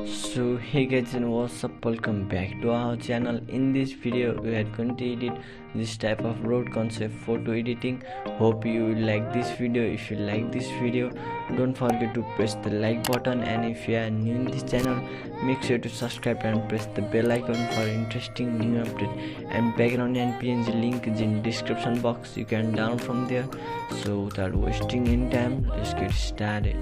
So hey guys, and what's up, welcome back to our channel. In this video we are going to edit this type of road concept photo editing. Hope you will like this video. If you like this video, don't forget to press the like button, and if you are new in this channel, make sure to subscribe and press the bell icon for interesting new update. And background and PNG link is in description box, you can download from there. So without wasting any time, let's get started.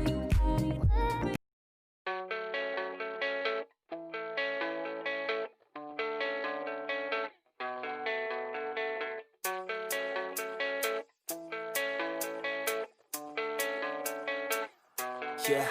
Yeah,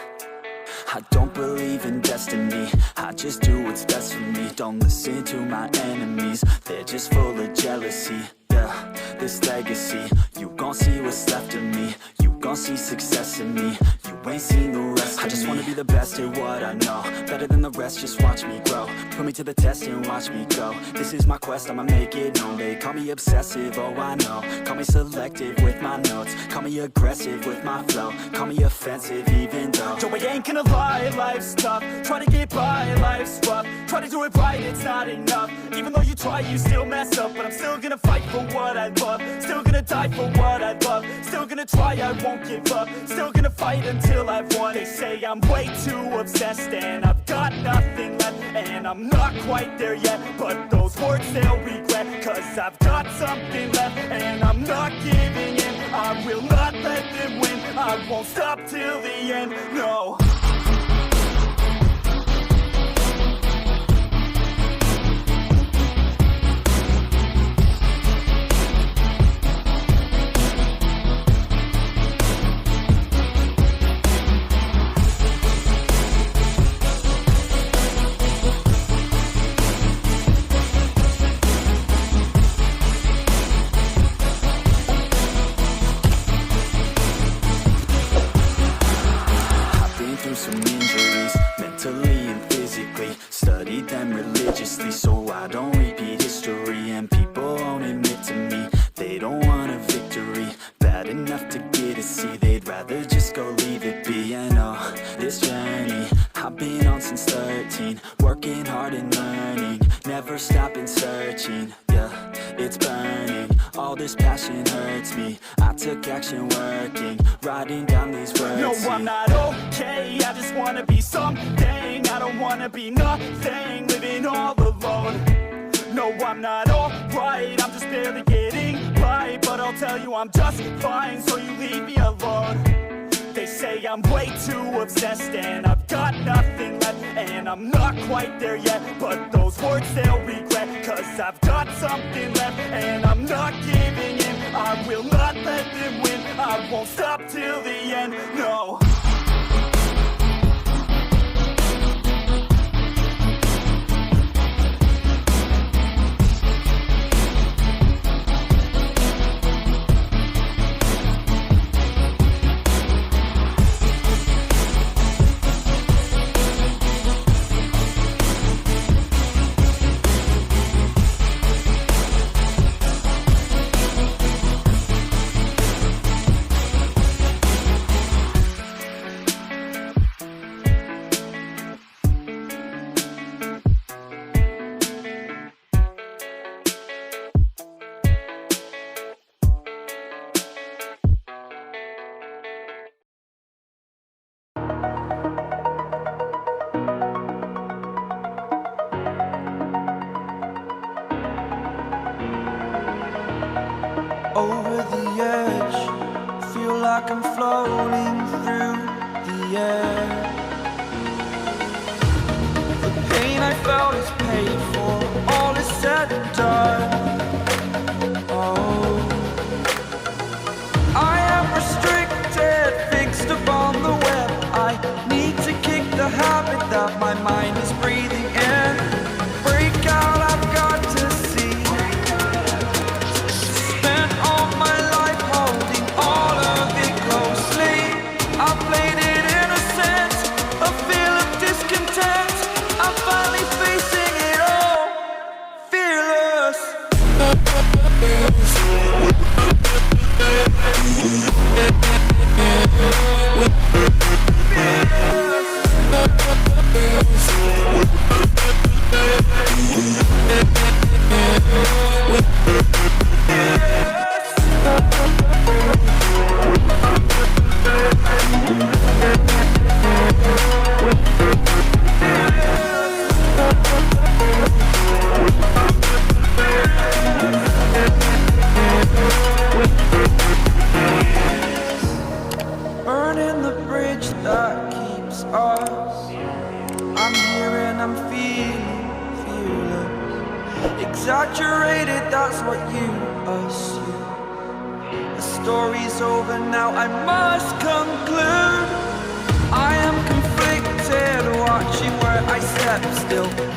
I don't believe in destiny, I just do what's best for me. Don't listen to my enemies, they're just full of jealousy. Yeah, this legacy, you gon' see what's left of me. You gon' see success in me, you ain't seen the rest of me. I just wanna be the best at what I know, better than the rest, just watch me grow. Put me to the test and watch me go. This is my quest, I'ma make it known. They call me obsessive, oh I know. Call me selective with my notes, call me aggressive with my flow, call me offensive even though Joe, I ain't gonna lie, life's tough. Try to get by, life's rough. Try to do it right, it's not enough. Even though you try, you still mess up. But I'm still gonna fight for what I love, still gonna die for what I love, still gonna try, I won't give up, still gonna fight until I've won. They say I'm way too obsessed and I've got nothing left, and I'm not quite there yet, but those words they'll regret, cause I've got something left and I'm not giving in. I will not let them win, I won't stop till the end, no. Some injuries, mentally and physically. Studied them religiously so I don't repeat history. And people won't admit to me they don't want a victory bad enough to get a C. They'd rather just go leave it be. I know this journey I've been on since 13, working hard and learning, never stopping searching. Yeah, it's burning, all this passion hurts me. I took action working, writing down these words. No, I'm not okay, I just wanna be something. I don't wanna be nothing, living all alone. No, I'm not alright, I'm just barely getting by. But I'll tell you I'm just fine, so you leave me alone. They say I'm way too obsessed and I've got nothing left, and I'm not quite there yet, but those words they'll regret, cause I've got something left and I'm not giving in. I will not let them win, I won't stop till the end, no. Over the edge, feel like I'm floating through the air. The pain I felt is paid for, all is said and done. Oh, I am restricted, fixed upon the web. I need to kick the habit that my mind is breathing in. Break out, I've got to see. Spent all my life holding all of it closely. I played it innocent, a feel of discontent. I'm finally facing it all, fearless. Fearless. I'm feeling fearless. Exaggerated, that's what you assume. The story's over now, I must conclude. I am conflicted, watching where I step still.